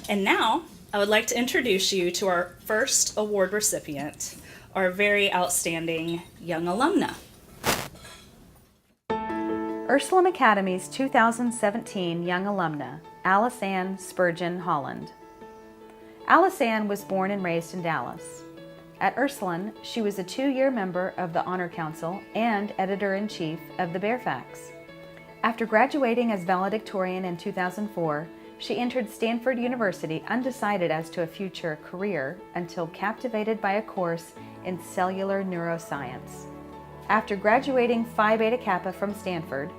And now, I would like to introduce you to our first award recipient, our very outstanding young alumna. Ursuline Academy's 2017 Young Alumna, Alice-Ann Spurgin Holland. Alice-Ann was born and raised in Dallas. At Ursuline, she was a 2-year member of the Honor Council and editor-in-chief of the Bearfax. After graduating as valedictorian in 2004, she entered Stanford University undecided as to a future career until captivated by a course in cellular neuroscience. After graduating Phi Beta Kappa from Stanford,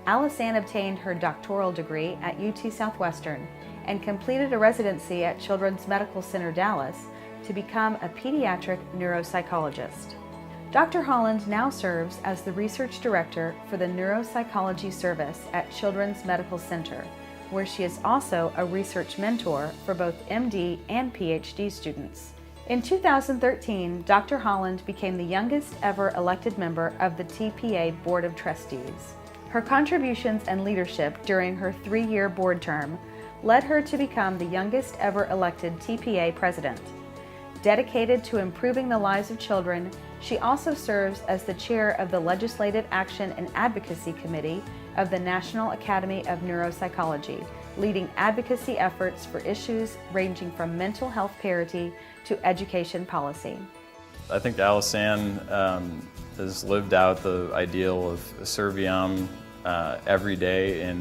Alice-Ann obtained her doctoral degree at UT Southwestern and completed a residency at Children's Medical Center Dallas to become a pediatric neuropsychologist. Dr. Holland now serves as the research director for the neuropsychology service at Children's Medical Center, where she is also a research mentor for both MD and PhD students. In 2013, Dr. Holland became the youngest ever elected member of the TPA Board of Trustees. Her contributions and leadership during her 3-year board term led her to become the youngest ever elected TPA president. Dedicated to improving the lives of children, she also serves as the chair of the Legislative Action and Advocacy Committee of the National Academy of Neuropsychology, leading advocacy efforts for issues ranging from mental health parity to education policy. I think Alice-Ann has lived out the ideal of Serviam every day,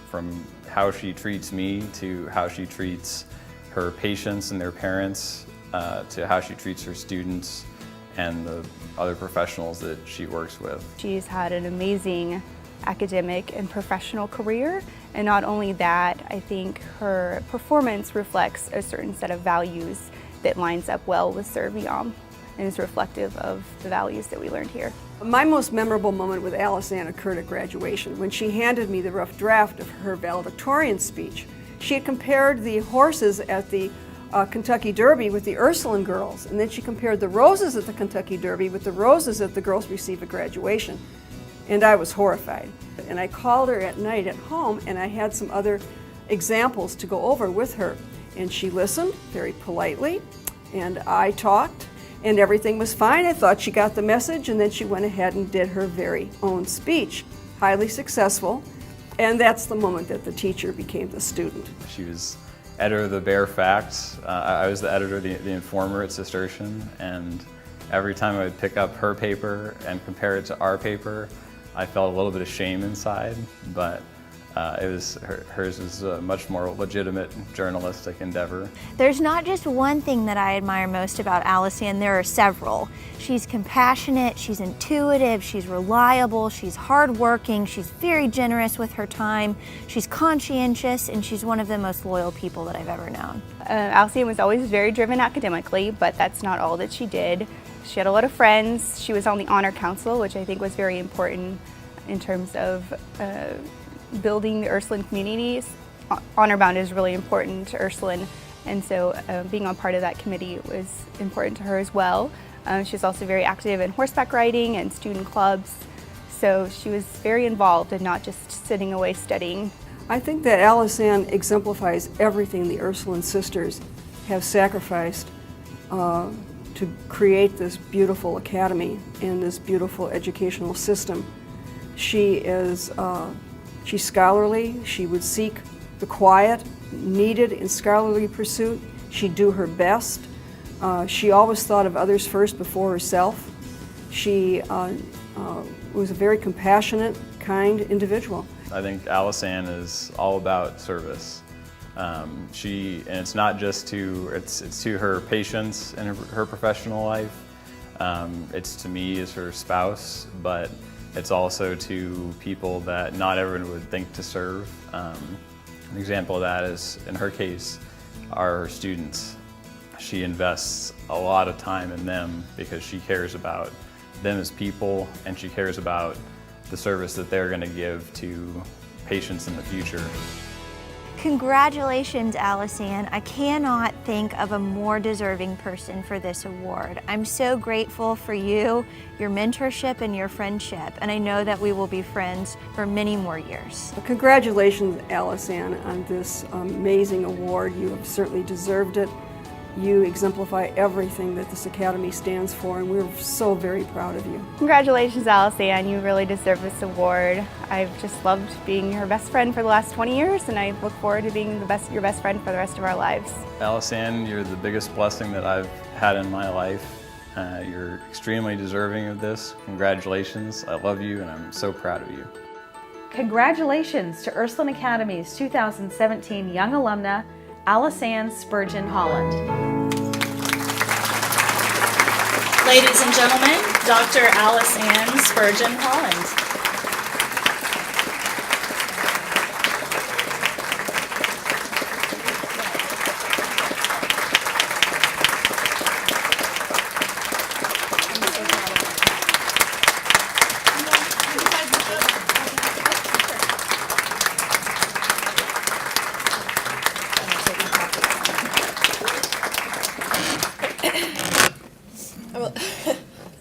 from how she treats me to how she treats her patients and their parents to how she treats her students and the other professionals that she works with. She's had an amazing academic and professional career, and not only that, I think her performance reflects a certain set of values that lines up well with Serviam and is reflective of the values that we learned here. My most memorable moment with Alice-Ann occurred at graduation when she handed me the rough draft of her valedictorian speech. She had compared the horses at the Kentucky Derby with the Ursuline girls, and then she compared the roses at the Kentucky Derby with the roses that the girls receive at graduation. And I was horrified. And I called her at night at home, and I had some other examples to go over with her. And she listened very politely, and I talked, and everything was fine. I thought she got the message, and then she went ahead and did her very own speech. Highly successful, and that's the moment that the teacher became the student. She was editor of the Bearfax. I was the editor of the Informer at Cistercian, and every time I would pick up her paper and compare it to our paper, I felt a little bit of shame inside, but hers was a much more legitimate journalistic endeavor. There's not just one thing that I admire most about Alice-Ann, there are several. She's compassionate, she's intuitive, she's reliable, she's hardworking, she's very generous with her time, she's conscientious, and she's one of the most loyal people that I've ever known. Alice-Ann was always very driven academically, but that's not all that she did. She had a lot of friends. She was on the Honor Council, which I think was very important in terms of building the Ursuline communities. Honor Bound is really important to Ursuline, and so being on part of that committee was important to her as well. She's also very active in horseback riding and student clubs, so she was very involved and not just sitting away studying. I think that Alice-Ann exemplifies everything the Ursuline sisters have sacrificed to create this beautiful academy and this beautiful educational system. She's scholarly. She would seek the quiet needed in scholarly pursuit. She'd do her best. She always thought of others first before herself. She was a very compassionate, kind individual. I think Alice-Ann is all about service. And it's not just it's to her patients in her professional life. It's to me as her spouse, but it's also to people that not everyone would think to serve. An example of that is, in her case, are her students. She invests a lot of time in them because she cares about them as people, and she cares about the service that they're going to give to patients in the future. Congratulations, Alison. I cannot think of a more deserving person for this award. I'm so grateful for you, your mentorship, and your friendship, and I know that we will be friends for many more years. Congratulations, Alison, on this amazing award. You have certainly deserved it. You exemplify everything that this Academy stands for, and we're so very proud of you. Congratulations, Alison. You really deserve this award. I've just loved being your best friend for the last 20 years, and I look forward to being your best friend for the rest of our lives. Alison, you're the biggest blessing that I've had in my life. You're extremely deserving of this. Congratulations. I love you, and I'm so proud of you. Congratulations to Ursuline Academy's 2017 Young Alumna, Alison Spurgin Holland. Ladies and gentlemen, Dr. Alison Spurgin Holland.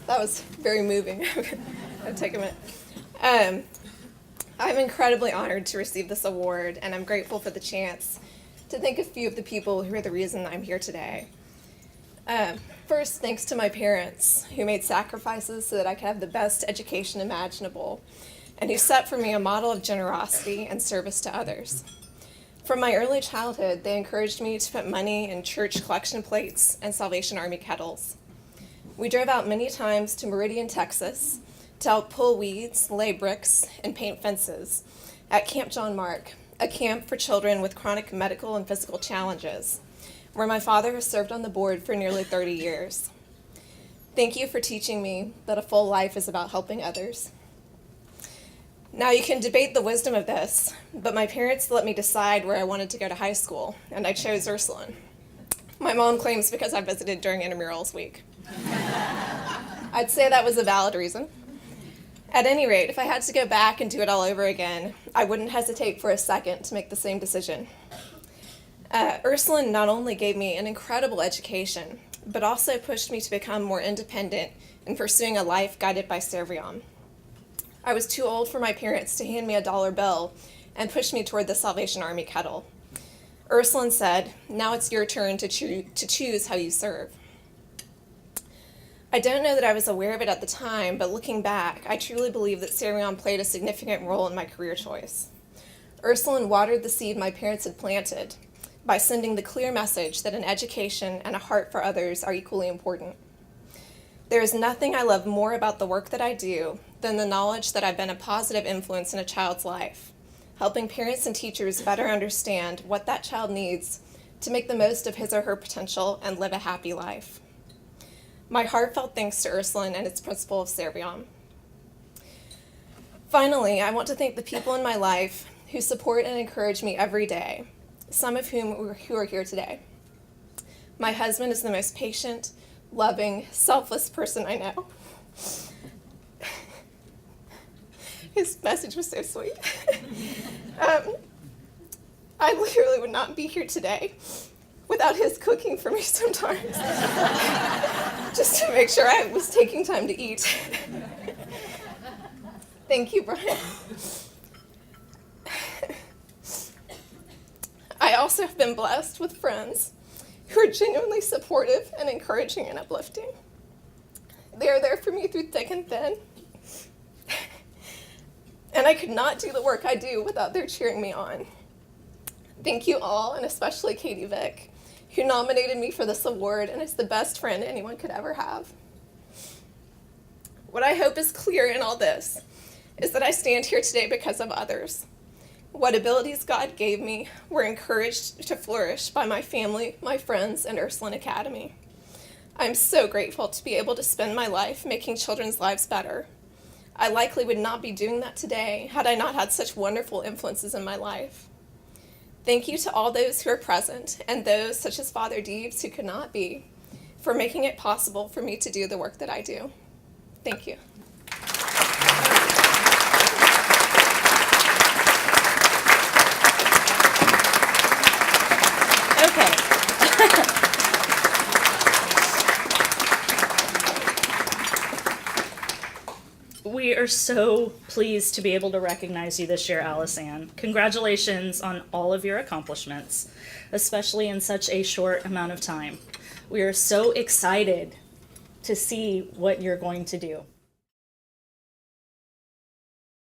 That was very moving. It'll take a minute. I'm incredibly honored to receive this award, and I'm grateful for the chance to thank a few of the people who are the reason I'm here today. First, thanks to my parents, who made sacrifices so that I could have the best education imaginable, and who set for me a model of generosity and service to others. From my early childhood, they encouraged me to put money in church collection plates and Salvation Army kettles. We drove out many times to Meridian, Texas, to help pull weeds, lay bricks, and paint fences at Camp John Mark, a camp for children with chronic medical and physical challenges, where my father has served on the board for nearly 30 years. Thank you for teaching me that a full life is about helping others. Now, you can debate the wisdom of this, but my parents let me decide where I wanted to go to high school, and I chose Ursuline. My mom claims because I visited during intramurals week. I'd say that was a valid reason. At any rate, if I had to go back and do it all over again, I wouldn't hesitate for a second to make the same decision. Ursuline not only gave me an incredible education, but also pushed me to become more independent in pursuing a life guided by Serviam. I was too old for my parents to hand me a dollar bill and push me toward the Salvation Army kettle. Ursuline said, "Now it's your turn to choose how you serve." I don't know that I was aware of it at the time, but looking back, I truly believe that Serviam played a significant role in my career choice. Ursuline watered the seed my parents had planted by sending the clear message that an education and a heart for others are equally important. There is nothing I love more about the work that I do than the knowledge that I've been a positive influence in a child's life, helping parents and teachers better understand what that child needs to make the most of his or her potential and live a happy life. My heartfelt thanks to Ursuline and its principal of Serviam. Finally, I want to thank the people in my life who support and encourage me every day, some of whom are here today. My husband is the most patient, loving, selfless person I know. His message was so sweet. I literally would not be here today without his cooking for me sometimes, just to make sure I was taking time to eat. Thank you, Brian. I also have been blessed with friends who are genuinely supportive and encouraging and uplifting. They are there for me through thick and thin. And I could not do the work I do without their cheering me on. Thank you all, and especially Katie Vick, who nominated me for this award and is the best friend anyone could ever have. What I hope is clear in all this is that I stand here today because of others. What abilities God gave me were encouraged to flourish by my family, my friends, and Ursuline Academy. I'm so grateful to be able to spend my life making children's lives better. I likely would not be doing that today had I not had such wonderful influences in my life. Thank you to all those who are present and those such as Father Deeves who could not be for making it possible for me to do the work that I do. Thank you. are so pleased to be able to recognize you this year, Alice-Ann. Congratulations on all of your accomplishments, especially in such a short amount of time. We are so excited to see what you're going to do.